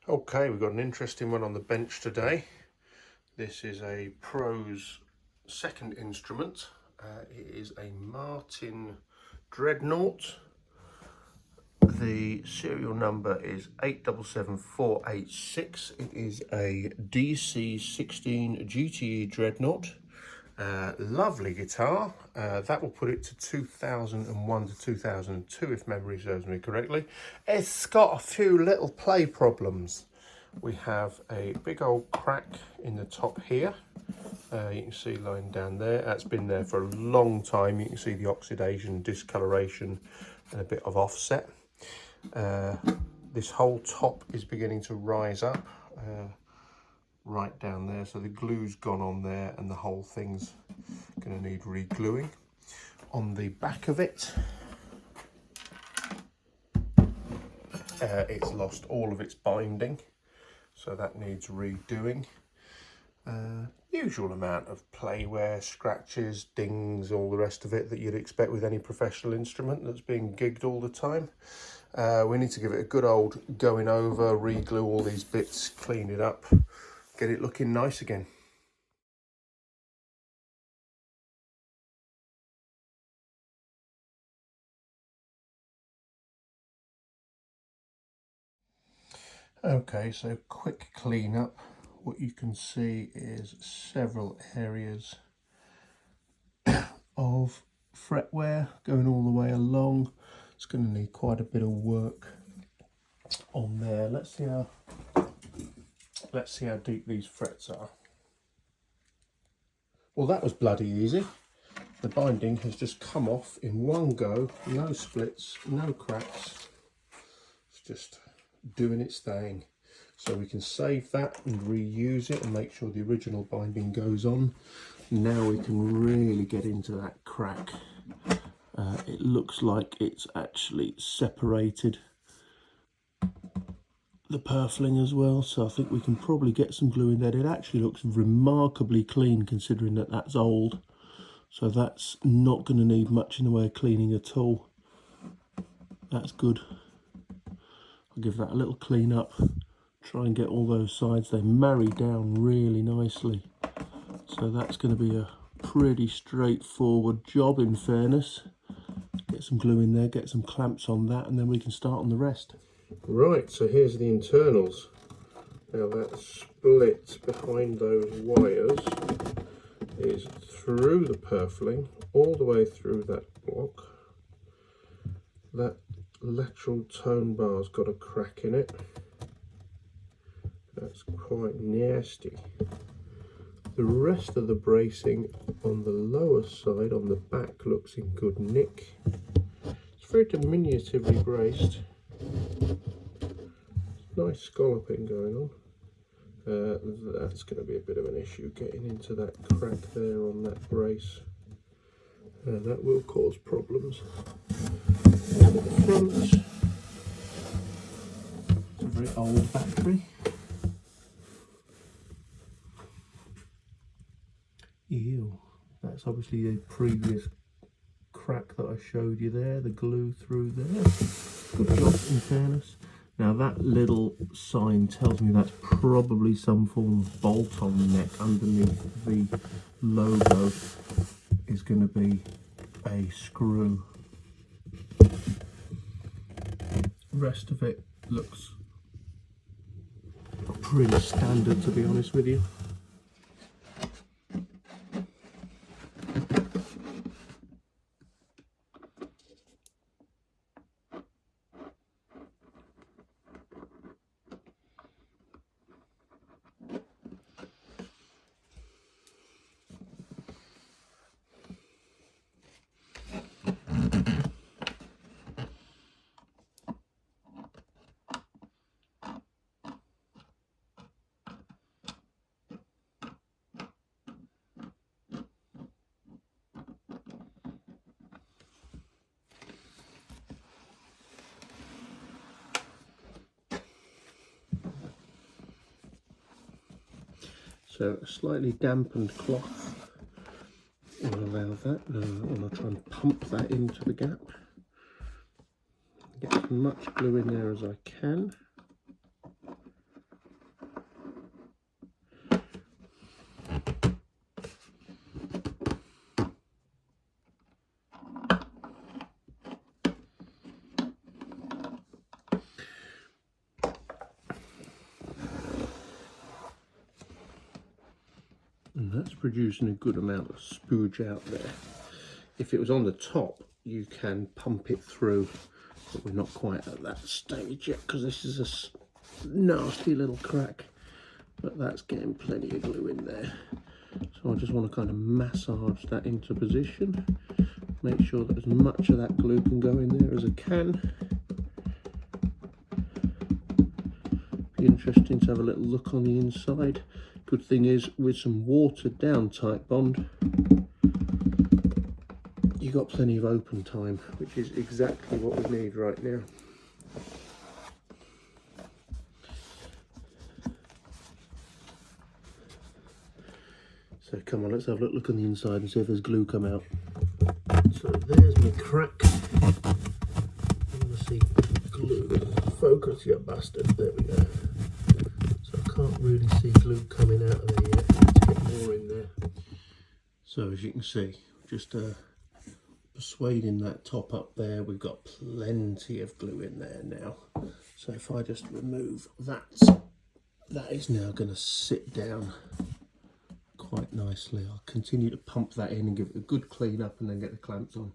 Okay, we've got an interesting one on the bench today. This is a Pro's second instrument. It is a Martin Dreadnought. The serial number is 877486. It is a DC16 GTE Dreadnought. Lovely guitar. That will put it to 2001 to 2002 if memory serves me correctly. It's got a few little play problems. We have a big old crack in the top here. You can see lying down there. That's been there for a long time. You can see the oxidation, discoloration and a bit of offset. This whole top is beginning to rise up. Right down there, so the glue's gone on there and the whole thing's going to need re-gluing. On the back of it, it's lost all of its binding, so that needs redoing. Usual amount of play wear, scratches, dings, all the rest of it that you'd expect with any professional instrument that's being gigged all the time. We need to give it a good old going over, re-glue all these bits, clean it up, get it looking nice again. Okay, so quick clean up. What you can see is several areas of fret wear going all the way along. It's going to need quite a bit of work on there. Let's see how deep these frets are. Well, that was bloody easy. The binding has just come off in one go, no splits, no cracks. It's just doing its thing. So we can save that and reuse it and make sure the original binding goes on. Now we can really get into that crack. It looks like it's actually separated the purfling as well, so I think we can probably get some glue in there. It actually looks remarkably clean considering that that's old, so that's not going to need much in the way of cleaning at all. That's good. I'll give that a little clean up, try and get all those sides, they marry down really nicely, so that's going to be a pretty straightforward job in fairness. Get some glue in there, get some clamps on that, and then we can start on the rest. Right, so here's the internals. Now that split behind those wires is through the purfling, all the way through that block. That lateral tone bar's got a crack in it. That's quite nasty. The rest of the bracing on the lower side, on the back, looks in good nick. It's very diminutively braced. Nice scalloping going on. That's going to be a bit of an issue getting into that crack there on that brace. That will cause problems. At the front, it's a very old battery. Ew, that's obviously a previous crack that I showed you there, the glue through there. Good job in fairness. Now that little sign tells me that's probably some form of bolt on the neck. Underneath the logo is going to be a screw. The rest of it looks pretty standard, to be honest with you. So a slightly dampened cloth will allow that. I'm going to try and pump that into the gap. Get as much glue in there as I can. And that's producing a good amount of spooge out there. If it was on the top, you can pump it through, but we're not quite at that stage yet because this is a nasty little crack, but that's getting plenty of glue in there. So I just want to kind of massage that into position, make sure that as much of that glue can go in there as I can. Be interesting to have a little look on the inside. Good thing is, with some watered down Titebond, you got plenty of open time, which is exactly what we need right now. So come on, let's have a look on the inside and see if there's glue come out. So there's my crack. I want to see glue. Focus, you bastard. There we go. So I can't really see glue coming out of there yet. I need to get more in there. So as you can see, just persuading that top up there, we've got plenty of glue in there now. So if I just remove that, that is now going to sit down quite nicely. I'll continue to pump that in and give it a good clean up and then get the clamps on.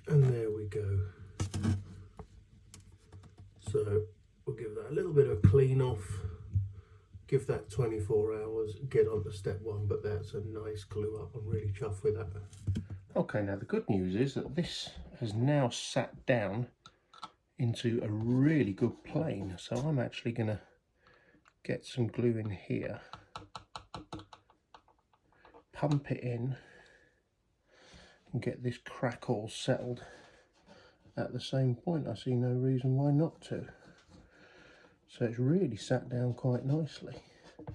And there we go. So we'll give that a little bit of a clean off, give that 24 hours, get on to step one, but that's a nice glue up. I'm really chuffed with that. Okay, now the good news is that this has now sat down into a really good plane. So I'm actually going to get some glue in here, pump it in, and get this crack all settled at the same point. I see no reason why not to. So it's really sat down quite nicely.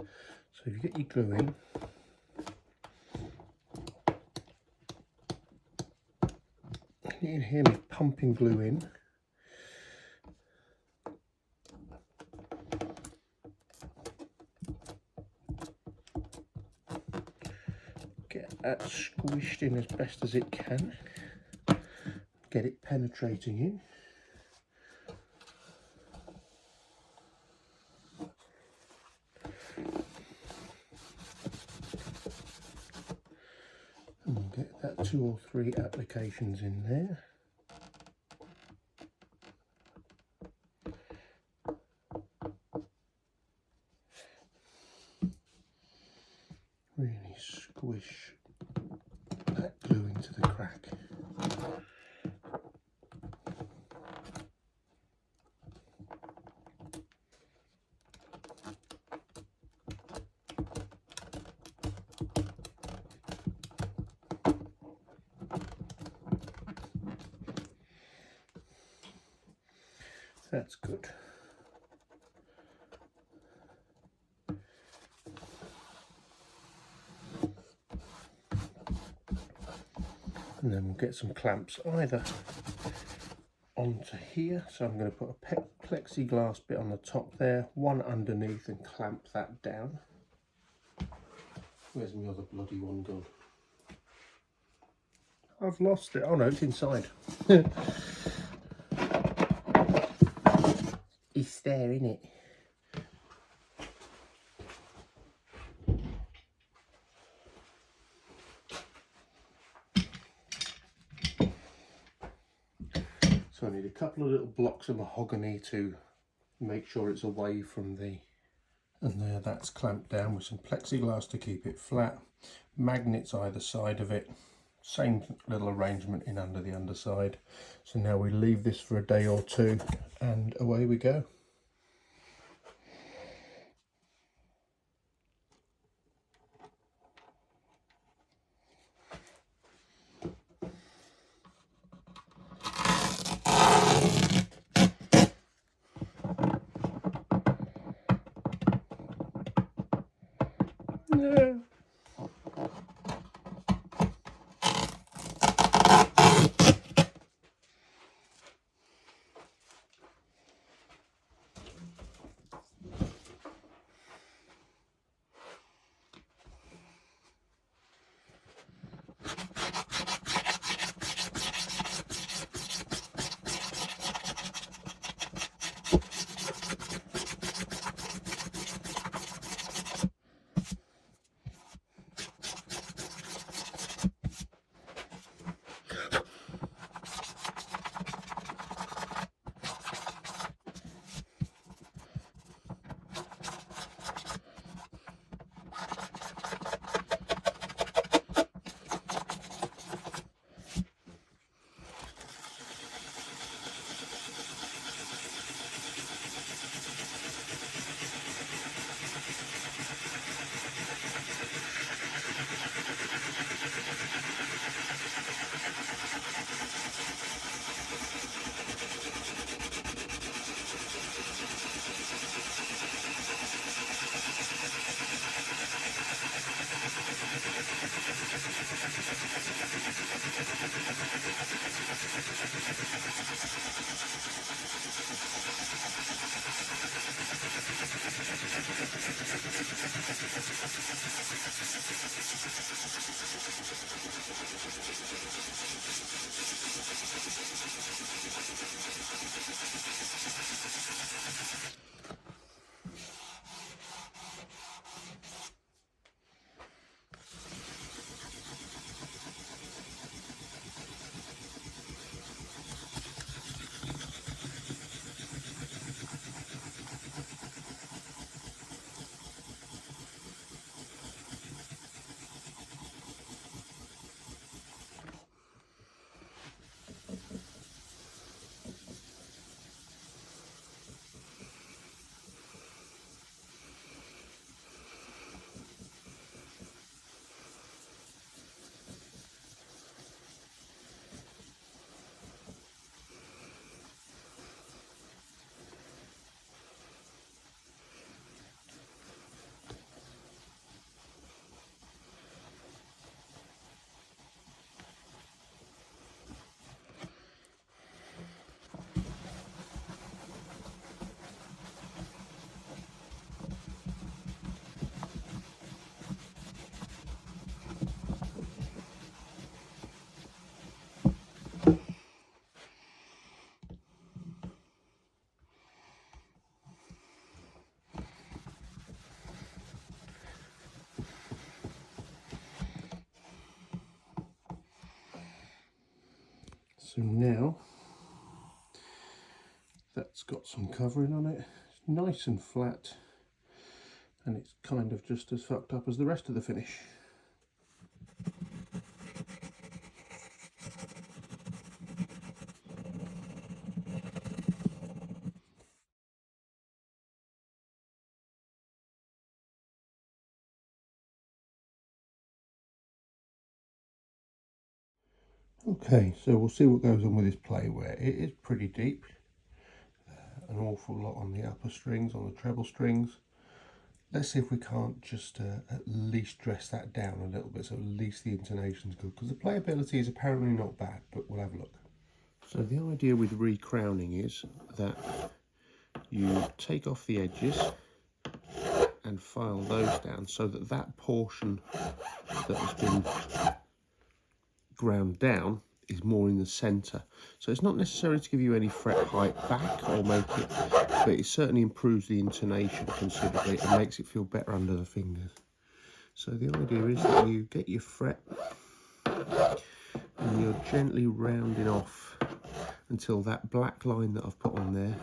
So if you get your glue in, you can hear me pumping glue in. Get that squished in as best as it can. Get it penetrating in. And get that 2 or 3 applications in there. Really squish that glue into the crack. That's good. And then we'll get some clamps either onto here. So I'm going to put a plexiglass bit on the top there, one underneath, and clamp that down. Where's my other bloody one gone? I've lost it. Oh no, it's inside. It's there, isn't it? So I need a couple of little blocks of mahogany to make sure it's away from the... And there, that's clamped down with some plexiglass to keep it flat. Magnets either side of it. Same little arrangement in under the underside. So now we leave this for a day or two and away we go. Yeah. So now that's got some covering on it, it's nice and flat, and it's kind of just as fucked up as the rest of the finish. Okay, so we'll see what goes on with this playware. It is pretty deep, an awful lot on the upper strings, on the treble strings. Let's see if we can't just at least dress that down a little bit, so at least the intonation's good, because the playability is apparently not bad, but we'll have a look. So the idea with recrowning is that you take off the edges and file those down so that that portion that has been ground down is more in the centre. So it's not necessary to give you any fret height back or make it, but it certainly improves the intonation considerably and makes it feel better under the fingers. So the idea is that you get your fret and you're gently rounding off until that black line that I've put on there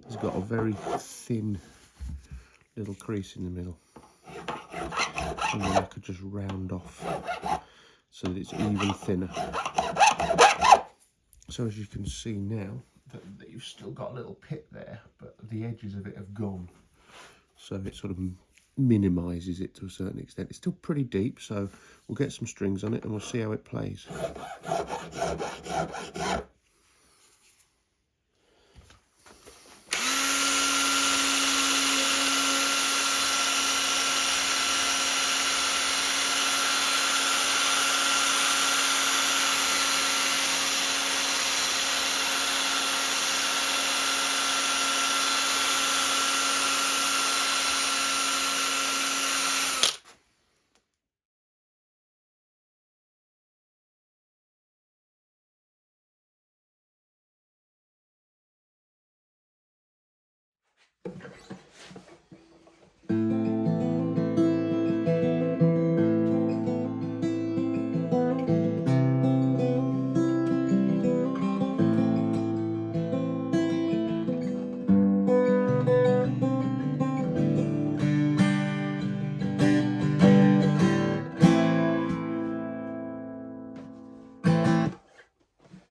has got a very thin little crease in the middle. And then I could just round off so that it's even thinner. So as you can see now, that you've still got a little pit there, but the edges of it have gone. So it sort of minimises it to a certain extent. It's still pretty deep, so we'll get some strings on it and we'll see how it plays.